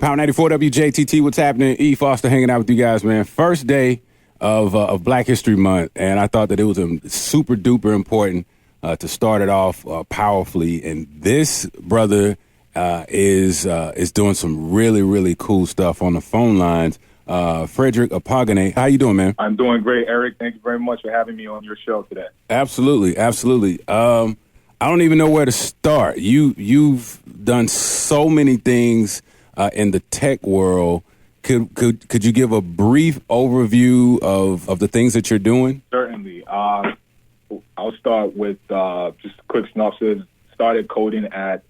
Power 94 WJTT, what's happening? E. Foster hanging out with you guys, man. First day of Black History Month, and I thought that it was super duper important to start it off powerfully. And this brother is doing some really, really cool stuff on the phone lines. Frederick Akpoghene, how you doing, man? I'm doing great, Eric. Thank you very much for having me on your show today. Absolutely. I don't even know where to start. You've done so many things in the tech world. Could you give a brief overview of the things that you're doing? Certainly. I'll start with just a quick synopsis. Started coding at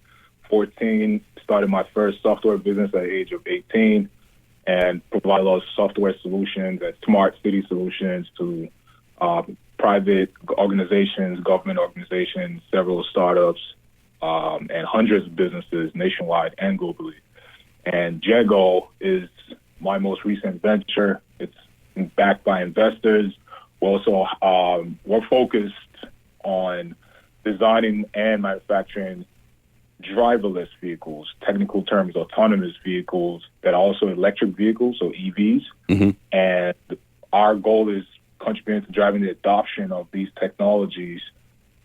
14. Started my first software business at the age of 18, and provide a lot of software solutions and smart city solutions to private organizations, government organizations, several startups, and hundreds of businesses nationwide and globally. And Jego is my most recent venture. It's backed by investors. We're focused on designing and manufacturing driverless vehicles, technical terms, autonomous vehicles that are also electric vehicles, so EVs. Mm-hmm. And our goal is contributing to driving the adoption of these technologies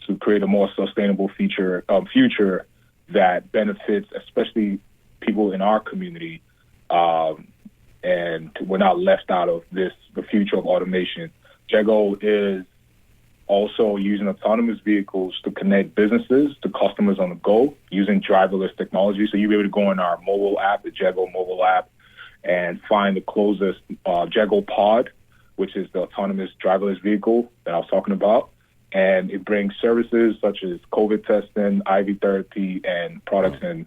to create a more sustainable future that benefits especially people in our community. And we're not left out of the future of automation. Jego is also using autonomous vehicles to connect businesses to customers on the go using driverless technology. So you'll be able to go on our mobile app, the Jego mobile app, and find the closest Jego pod, which is the autonomous driverless vehicle that I was talking about. And it brings services such as COVID testing, IV therapy, and products and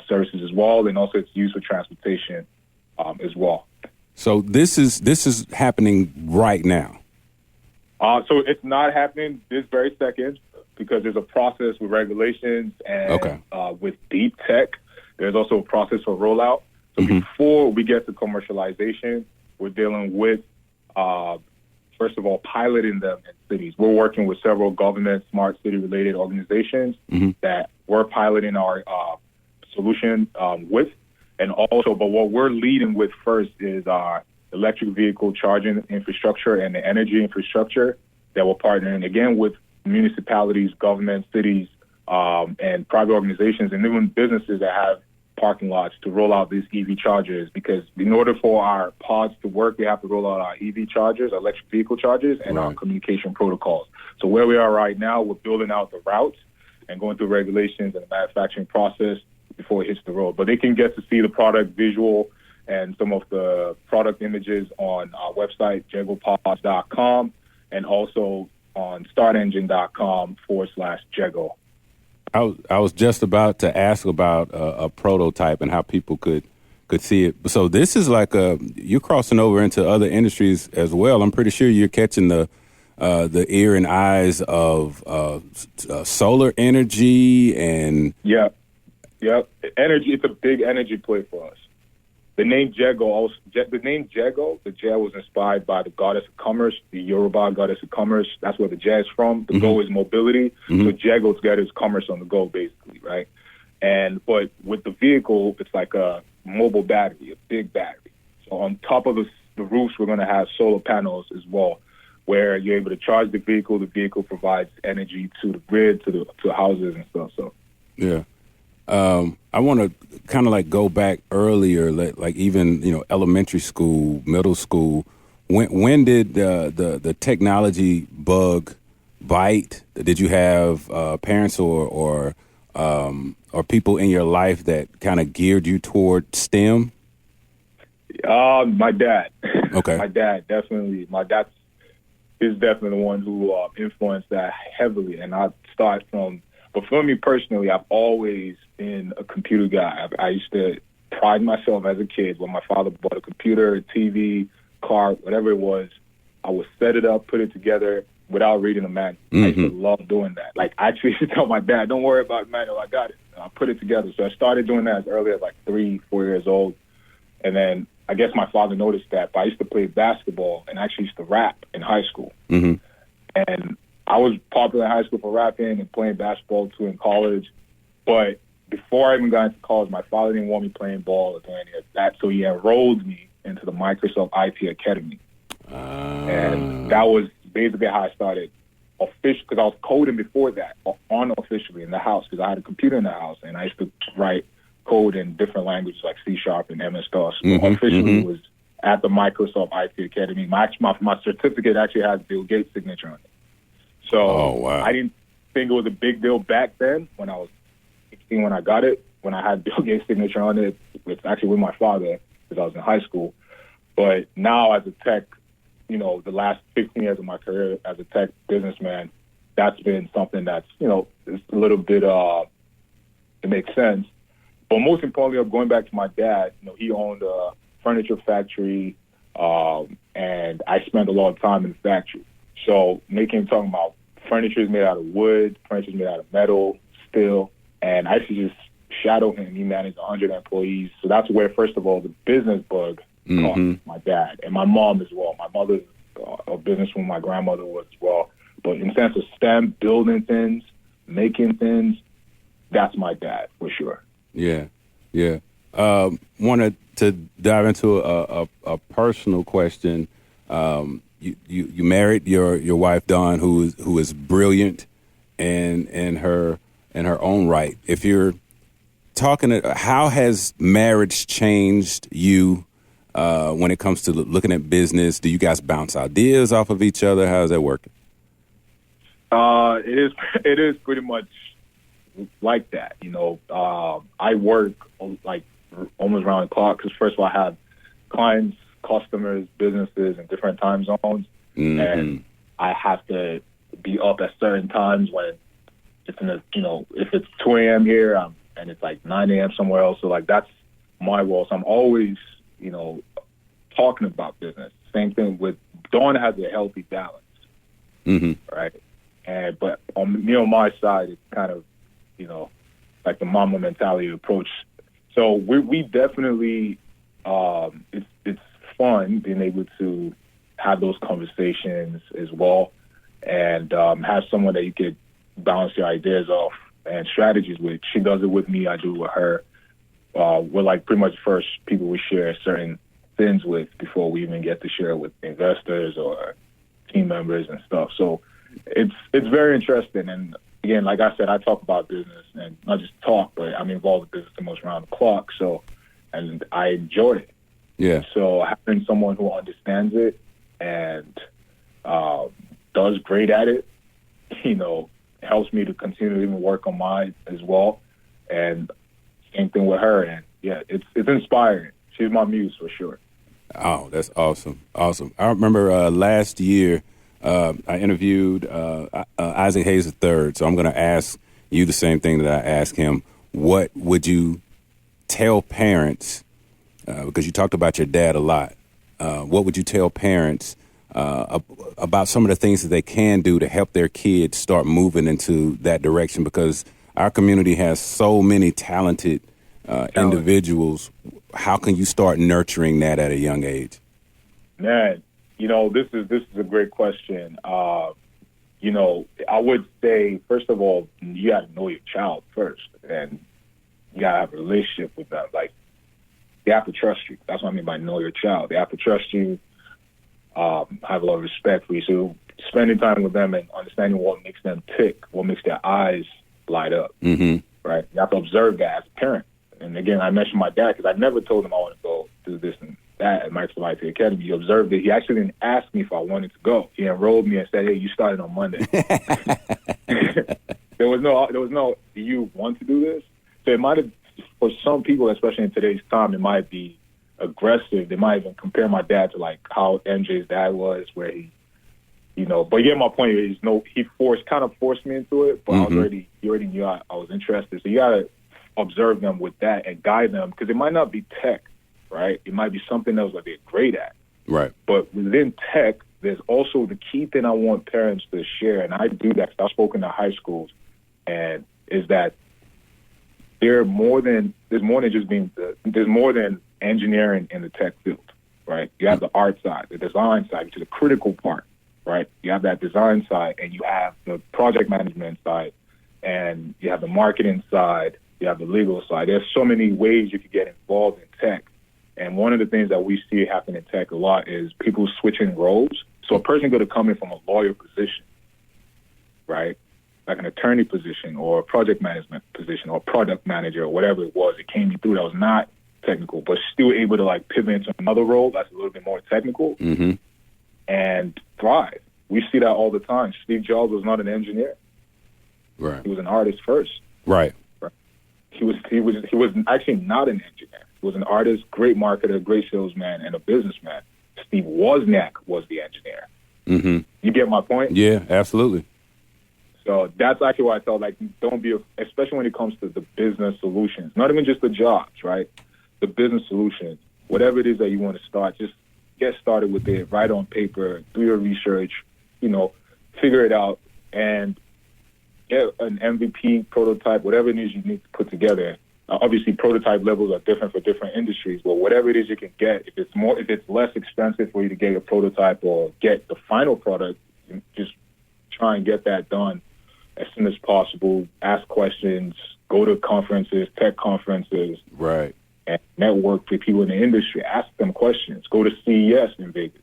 services as well. And also it's used for transportation as well. So this is happening right now. So it's not happening this very second because there's a process with regulations and with deep tech. There's also a process for rollout. So before we get to commercialization, we're dealing with, first of all, piloting them in cities. We're working with several government smart city related organizations that we're piloting our solution with. And also, but what we're leading with first is our electric vehicle charging infrastructure and the energy infrastructure that we're partnering, again, with municipalities, government, cities, and private organizations, and even businesses that have parking lots to roll out these EV chargers. Because in order for our pods to work, we have to roll out our EV chargers, electric vehicle chargers, and our communication protocols. So where we are right now, we're building out the routes and going through regulations and the manufacturing process before it hits the road. But they can get to see the product visual and some of the product images on our website, jegopods.com, and also on startengine.com/Jego. I was just about to ask about a prototype and how people could see it. So this is like you're crossing over into other industries as well. I'm pretty sure you're catching the ear and eyes of solar energy and energy. It's a big energy play for us. The name Jego, the J was inspired by the goddess of commerce, the Yoruba goddess of commerce. That's where the J is from. The go is mobility. So Jego together is commerce on the go, basically, right? But with the vehicle, it's like a mobile battery, a big battery. So on top of the roofs, we're going to have solar panels as well, where you're able to charge the vehicle. The vehicle provides energy to the grid, to the houses and stuff. So yeah. I want to kind of like go back earlier, like even, elementary school, middle school. When did the technology bug bite? Did you have parents or people in your life that kind of geared you toward STEM? My dad. Okay. My dad, definitely. My dad is definitely the one who influenced that heavily. And I start from, but for me personally, I've always been a computer guy. I used to pride myself as a kid when my father bought a computer, a TV, car, whatever it was. I would set it up, put it together without reading a manual. I used to love doing that. Like, I actually used to tell my dad, don't worry about the manual, I got it. And I put it together. So I started doing that as early as like 3-4 years old. And then I guess my father noticed that, but I used to play basketball and actually used to rap in high school. And I was popular in high school for rapping and playing basketball too in college. But before I even got into college, my father didn't want me playing ball or doing any of that, so he enrolled me into the Microsoft IT Academy. And that was basically how I started official, because I was coding before that, unofficially in the house, because I had a computer in the house, and I used to write code in different languages like C# and MS-DOS. But officially, it was at the Microsoft IT Academy. My certificate actually has Bill Gates' signature on it. So I didn't think it was a big deal back then when I was 16 when I got it, when I had Bill Gates' signature on it. It's actually with my father because I was in high school. But now as a tech, you know, the last 15 years of my career as a tech businessman, that's been something that's, you know, it's a little bit, it makes sense. But most importantly, I'm going back to my dad. You know, he owned a furniture factory, and I spent a lot of time in the factory. So talking about furniture is made out of wood, furniture is made out of metal, steel, and I used to just shadow him. He managed 100 employees. So that's where, first of all, the business bug caught my dad and my mom as well. My mother's a businesswoman, my grandmother was as well. But in the sense of STEM, building things, making things, that's my dad for sure. Yeah. Wanted to dive into a personal question. You married your wife Dawn, who is brilliant in her own right. If you're talking, how has marriage changed you when it comes to looking at business? Do you guys bounce ideas off of each other? How is that working? It is pretty much like that. You know, I work like almost around the clock because first of all, I have clients, customers, businesses in different time zones, and I have to be up at certain times when it's if it's 2 a.m. here and it's like 9 a.m. somewhere else. So like that's my world. So I'm always, talking about business. Same thing with Dawn has a healthy balance, right? But on my side, it's kind of, like the mama mentality approach. So we definitely, it's fun being able to have those conversations as well, and have someone that you could bounce your ideas off and strategies with. She does it with me, I do it with her. We're like pretty much the first people we share certain things with before we even get to share with investors or team members and stuff. So it's very interesting. And again, like I said, I talk about business, and not just talk, but I'm involved with business the most around the clock. So, and I enjoy it. Yeah. So having someone who understands it and does great at it, helps me to continue to even work on mine as well. And same thing with her. And yeah, it's inspiring. She's my muse for sure. Oh, that's awesome. Awesome. I remember last year I interviewed Isaac Hayes III. So I'm going to ask you the same thing that I asked him. What would you tell parents, because you talked about your dad a lot, what would you tell parents about some of the things that they can do to help their kids start moving into that direction? Because our community has so many talented individuals. How can you start nurturing that at a young age? Man, this is a great question. I would say, first of all, you got to know your child first, and you got to have a relationship with them. Like, they have to trust you. That's what I mean by know your child. They have to trust you, have a lot of respect for you. So spending time with them and understanding what makes them tick, what makes their eyes light up, right? You have to observe that as a parent. And again, I mentioned my dad because I never told him I want to go do this and that at Microsoft IT Academy. He observed it. He actually didn't ask me if I wanted to go. He enrolled me and said, "Hey, you started on Monday." There was no, do you want to do this? So it might have, for some people, especially in today's time, it might be aggressive. They might even compare my dad to like how MJ's dad was, where he, but yeah, my point is, he kind of forced me into it, but he already knew I was interested. So you gotta observe them with that and guide them, because it might not be tech, right? It might be something else that they're great at. Right. But within tech, there's also the key thing I want parents to share, and I do that because I've spoken to high schools, and is that there's more than engineering in the tech field, right? You have the art side, the design side, which is the critical part, right? You have that design side, and you have the project management side, and you have the marketing side, you have the legal side. There's so many ways you could get involved in tech. And one of the things that we see happen in tech a lot is people switching roles. So a person could have come in from a lawyer position, right? Like an attorney position or a project management position or product manager or whatever it was. It came through that was not technical, but still able to like pivot into another role that's a little bit more technical and thrive. We see that all the time. Steve Jobs was not an engineer. Right. He was an artist first. Right. He was actually not an engineer. He was an artist, great marketer, great salesman, and a businessman. Steve Wozniak was the engineer. You get my point? Yeah, absolutely. So that's actually why I felt like don't be, especially when it comes to the business solutions, not even just the jobs, right? The business solutions, whatever it is that you want to start, just get started with it, write on paper, do your research, figure it out, and get an MVP prototype, whatever it is you need to put together. Obviously, prototype levels are different for different industries, but whatever it is you can get, if it's less expensive for you to get a prototype or get the final product, just try and get that done as soon as possible. Ask questions, go to conferences, tech conferences, right, and network with people in the industry. Ask them questions. Go to CES in Vegas.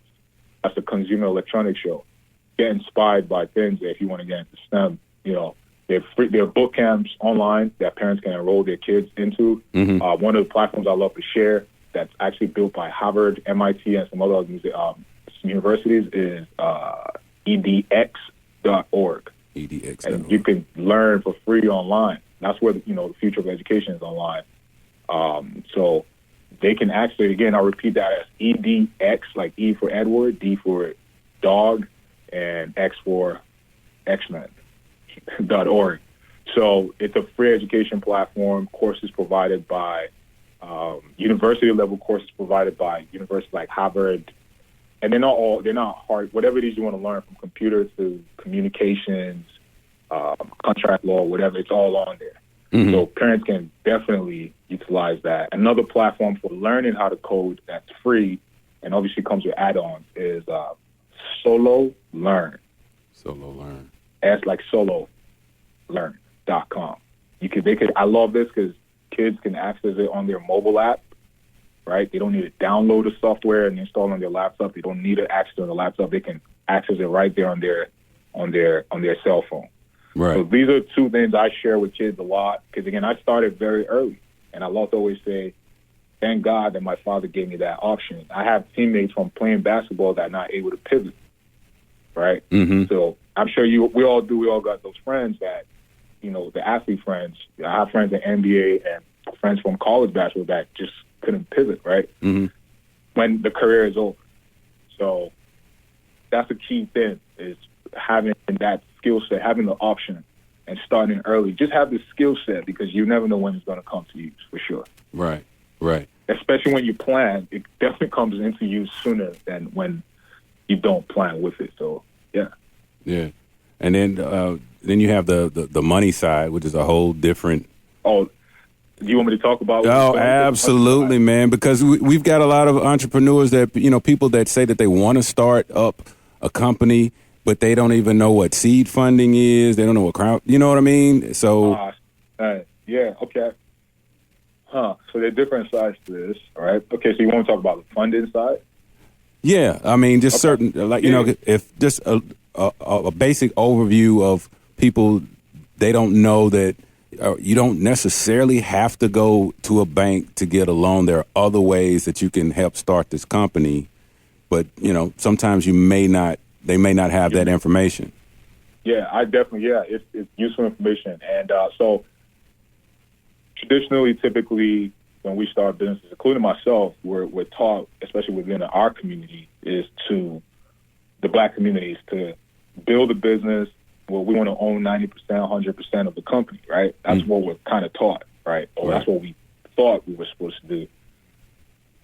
That's a consumer electronics show. Get inspired by things if you want to get into STEM. There are boot camps online that parents can enroll their kids into. One of the platforms I love to share that's actually built by Harvard, MIT, and some other universities is edx.org. EDX. And you can learn for free online. That's where the future of education is online. So they can actually, again, I'll repeat that as EDX, like E for Edward, D for dog, and X for X-Men. .org. So it's a free education platform. Courses provided by university level courses provided by universities like Harvard, and they're not hard. Whatever it is you want to learn, from computer to communications, contract law, whatever, it's all on there. So parents can definitely utilize that. Another platform for learning how to code that's free and obviously comes with add-ons is Solo Learn. Solo Learn. As like solo learn.com. I love this because kids can access it on their mobile app, right? They don't need to download the software and install on their laptop. They don't need to access it on the laptop. They can access it right there on their cell phone. Right. So these are two things I share with kids a lot because, again, I started very early, and I love to always say, thank God that my father gave me that option. I have teammates from playing basketball that are not able to pivot, right? So I'm sure we all do. We all got those friends that, the athlete friends. I have friends in NBA and friends from college basketball that just couldn't pivot, right? When the career is over. So that's a key thing, is having that skill set, having the option and starting early. Just have the skill set because you never know when it's going to come to use, for sure. Right. Especially when you plan, it definitely comes into use sooner than when you don't plan with it. So, yeah. Yeah. And then you have the money side, which is a whole different. Oh, do you want me to talk about? Oh, absolutely, man. Because we've got a lot of entrepreneurs that, people that say that they want to start up a company, but they don't even know what seed funding is. They don't know what crowd. You know what I mean? So. Yeah. Okay. So there are different sides to this. All right. Okay. So you want to talk about the funding side? Yeah. I mean, just certain, if just a basic overview of people, they don't know that you don't necessarily have to go to a bank to get a loan. There are other ways that you can help start this company, but sometimes they may not have that information. Yeah, it's useful information. And so traditionally, typically, when we start businesses, including myself, we're taught, especially within our community, is to the Black communities, to build a business where we want to own 90%, 100% of the company, right? That's what we're kind of taught, right? Or that's what we thought we were supposed to do.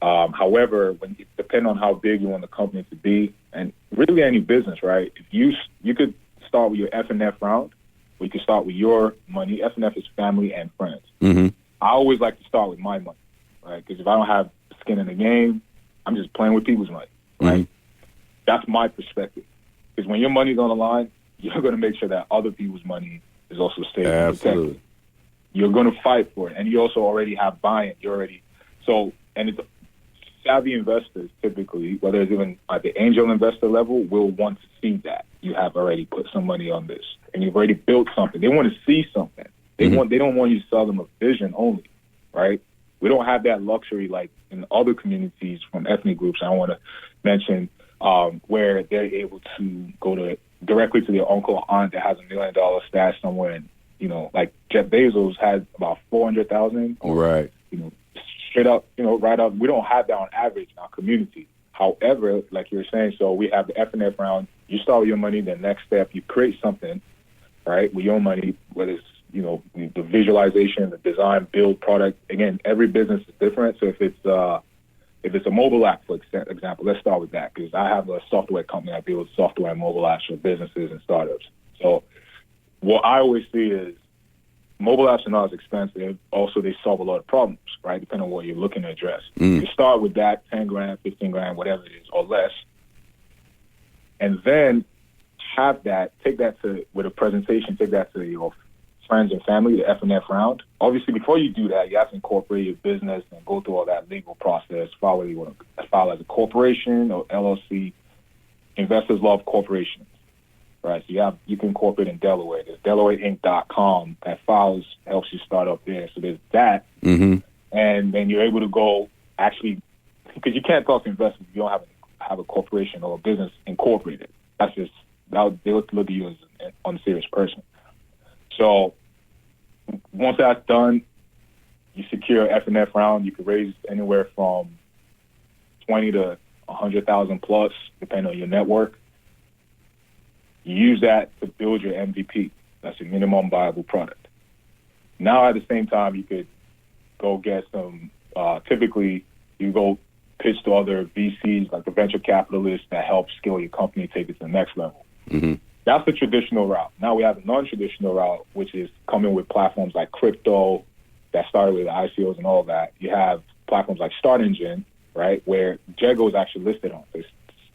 However, when it depends on how big you want the company to be, and really any business, right? If you could start with your F&F round, or you could start with your money. F&F is family and friends. I always like to start with my money, right? Because if I don't have skin in the game, I'm just playing with people's money, right? That's my perspective. Because when your money's on the line, you're going to make sure that other people's money is also safe and protected. you're going to fight for it. And you also already have buy-in. And it's savvy investors typically, whether it's even at the angel investor level, will want to see that you have already put some money on this and you've already built something. They want to see something. They don't want you to sell them a vision only, right? We don't have that luxury like in other communities from ethnic groups. I want to mention where they're able to go directly to their uncle or aunt that has $1 million stash somewhere, and like Jeff Bezos had about 400,000. Right. Straight up, right up. We don't have that on average in our community. However, like you were saying, so we have the F&F round. You start with your money. The next step, you create something, right, with your money, whether it's the visualization, the design, build product. Again, every business is different. So if it's a mobile app, for example, let's start with that, because I have a software company. I build software and mobile apps for businesses and startups. So what I always see is mobile apps are not as expensive. Also, they solve a lot of problems, right, depending on what you're looking to address. You start with that, 10 grand, 15 grand, whatever it is, or less, and then take that with a presentation, take that to your friends and family, the F&F round. Obviously, before you do that, you have to incorporate your business and go through all that legal process, file as a corporation or LLC. Investors love corporations, right? So you can incorporate in Delaware. There's DelawareInc.com that helps you start up there. So there's that. And then you're able to go actually, because you can't talk to investors if you don't have a corporation or a business incorporated. They look at you as an unserious person. So once that's done, you secure F&F round. You can raise anywhere from 20 to 100,000 plus, depending on your network. You use that to build your MVP. That's your minimum viable product. Now, at the same time, you could go get some. Typically, you go pitch to other VCs, like the venture capitalists, that help scale your company, take it to the next level. That's the traditional route. Now we have a non-traditional route, which is coming with platforms like crypto that started with the ICOs and all that. You have platforms like Start Engine, right, where Jego is actually listed on. It's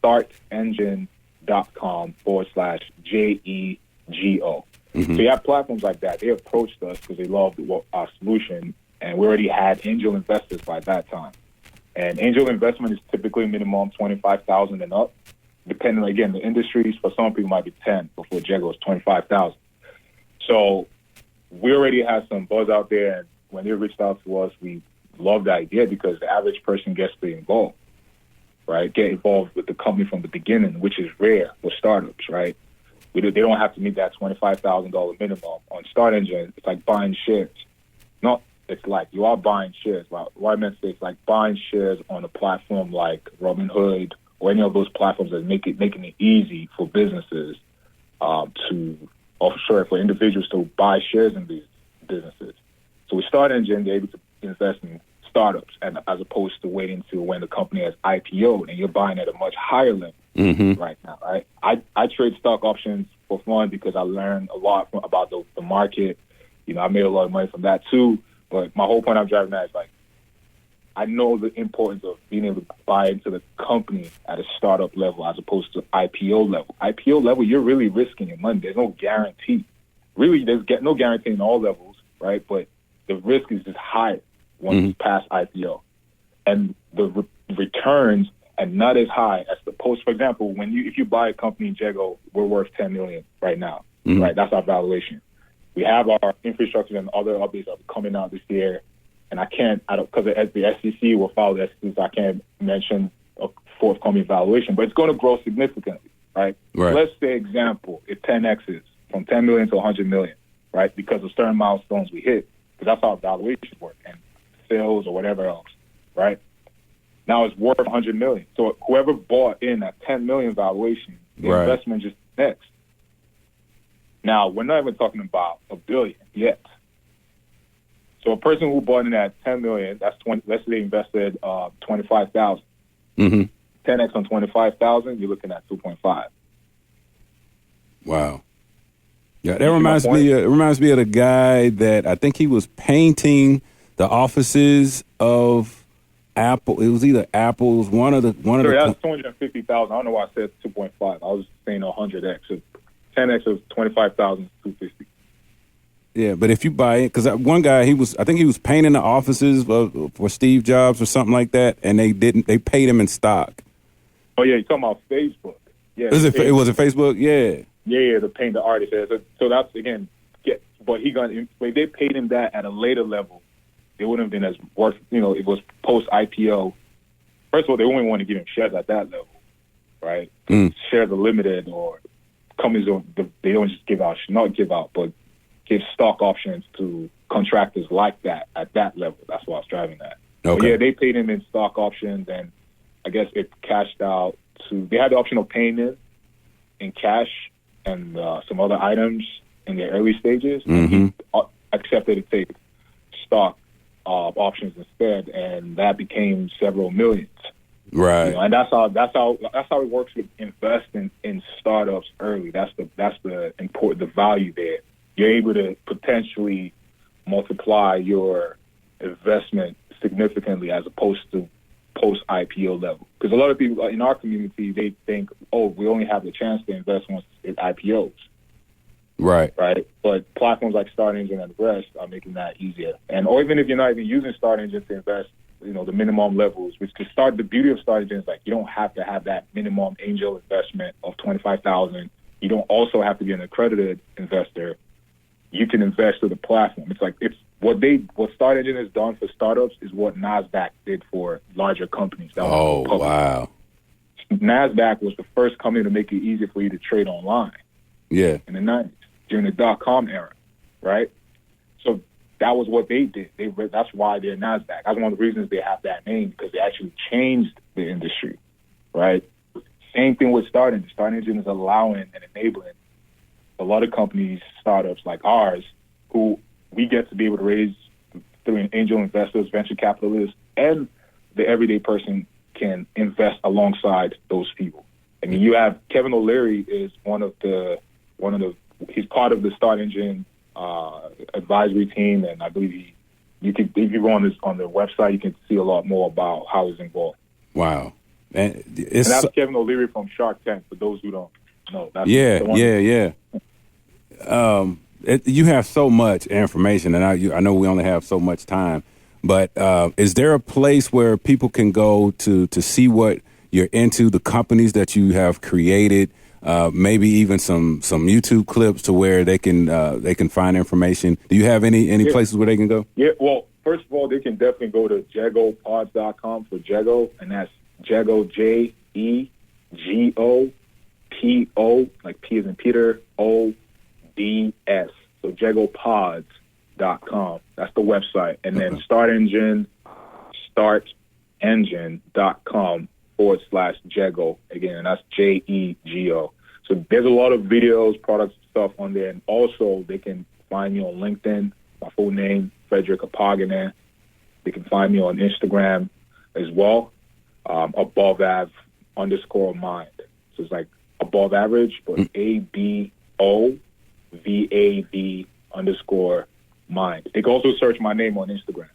startengine.com/JEGO. So you have platforms like that. They approached us because they loved our solution, and we already had angel investors by that time. And angel investment is typically minimum 25,000 and up. Depending, again, the industries, for some people might be 10, before Jego is 25,000. So we already had some buzz out there, and when they reached out to us, we loved the idea because the average person gets to be involved, right? Get involved with the company from the beginning, which is rare for startups, right? They don't have to meet that $25,000 minimum. On Start Engine, it's like buying shares. It's like you are buying shares. What I meant to say, it's like buying shares on a platform like Robinhood, or any of those platforms that making it easy for businesses for individuals to buy shares in these businesses. So with Start Engine, they're able to invest in startups, and as opposed to waiting to when the company has IPO'd, and you're buying at a much higher level right now. Right? I trade stock options for fun because I learned a lot about the market. I made a lot of money from that too. But my whole point I'm driving at is like, I know the importance of being able to buy into the company at a startup level as opposed to IPO level. IPO level, you're really risking your money. There's no guarantee. Really, there's no guarantee in all levels, right? But the risk is just higher once you pass IPO. And the returns are not as high as the post. For example, if you buy a company in Jego, we're worth $10 million right now, right? That's our valuation. We have our infrastructure and other updates are coming out this year. And because the SEC will follow the SEC, so I can't mention a forthcoming valuation, but it's going to grow significantly, right? Let's say, example, it 10x's from 10 million to 100 million, right? Because of certain milestones we hit, because that's how valuations work, and sales or whatever else, right? Now it's worth 100 million. So whoever bought in at 10 million valuation, the investment just next. Now, we're not even talking about $1 billion yet. So a person who bought in at 10 million, that's 20. Let's say they invested 25,000. 10x on 25,000, you're looking at 2.5. Wow. Yeah, that reminds me. It reminds me of the guy that I think he was painting the offices of Apple. It was either Apple's one of the. That's 250,000. I don't know why I said 2.5. I was saying 100x. So 10x of 25,000 is 250. Yeah, but if you buy it, because one guy, I think he was painting the offices for Steve Jobs or something like that, and they paid him in stock. Oh yeah, you're talking about Facebook. Yeah, Was it Facebook? Yeah. Yeah, to paint the artist. So that's again, but if they paid him that at a later level, it wouldn't have been as worth. It was post IPO. First of all, they only want to give him shares at that level, right? Shares are limited, or companies they don't just but give stock options to contractors like that at that level. That's why I was driving that. Okay. But yeah, they paid him in stock options, and I guess it cashed out they had the option of paying him in cash and some other items in the early stages. And he accepted to take stock options instead, and that became several millions. Right. And that's how it works with investing in startups early. That's the value there. You're able to potentially multiply your investment significantly as opposed to post-IPO level. Because a lot of people in our community, they think, oh, we only have the chance to invest once it IPOs. Right. Right. But platforms like Start Engine and the rest are making that easier. Or even if you're not even using Start Engine to invest, the minimum levels, the beauty of Start Engine is like you don't have to have that minimum angel investment of $25,000. You don't also have to be an accredited investor. You can invest through the platform. It's what Start Engine has done for startups is what NASDAQ did for larger companies. Wow. NASDAQ was the first company to make it easy for you to trade online. Yeah. In the 90s, during the .com era, right? So that was what they did. That's why they're NASDAQ. That's one of the reasons they have that name, because they actually changed the industry, right? Same thing with Start Engine. Start Engine is allowing and enabling a lot of companies, startups like ours, who we get to be able to raise through angel investors, venture capitalists, and the everyday person can invest alongside those people. I mean, you have Kevin O'Leary is he's part of the Start Engine advisory team, and I believe if you go on the website, you can see a lot more about how he's involved. Wow, and that's Kevin O'Leary from Shark Tank. For those who don't know, yeah. You have so much information, and I know we only have so much time. But is there a place where people can go to see what you're into, the companies that you have created? Maybe even some YouTube clips to where they can find information. Do you have any places where they can go? Yeah, well, first of all, they can definitely go to jegopods.com for Jego, and that's Jego, JEGOPO, like P as in Peter, ODS. So jegopods.com. That's the website. And then startengine.com/Jego. Again, and that's JEGO. So there's a lot of videos, products, stuff on there. And also they can find me on LinkedIn, my full name, Frederick Akpoghene. They can find me on Instagram as well, above_mind. So it's like above average, but ABOVAV_mind. They can also search my name on Instagram.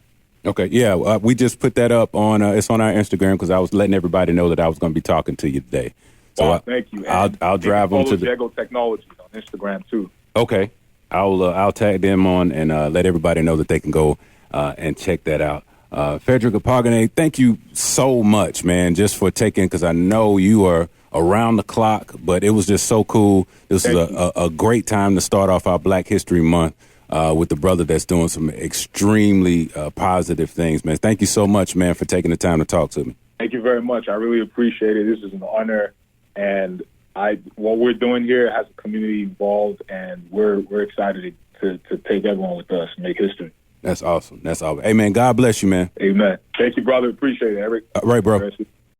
Okay, yeah, we just put that up on. It's on our Instagram because I was letting everybody know that I was going to be talking to you today. So thank you. I'll drive them to the Jego Technologies on Instagram too. Okay, I'll tag them on and let everybody know that they can go and check that out. Frederick Akpoghene, thank you so much, man, just for taking, because I know you are around the clock, but it was just so cool. This is a great time to start off our Black History Month with the brother that's doing some extremely positive things, man. Thank you so much, man, for taking the time to talk to me. Thank you very much. I really appreciate it. This is an honor, and what we're doing here has a community involved, and we're excited to take everyone with us and make history. That's awesome. That's awesome. Hey, man, God bless you, man. Amen. Thank you, brother. Appreciate it, Eric. All right, bro.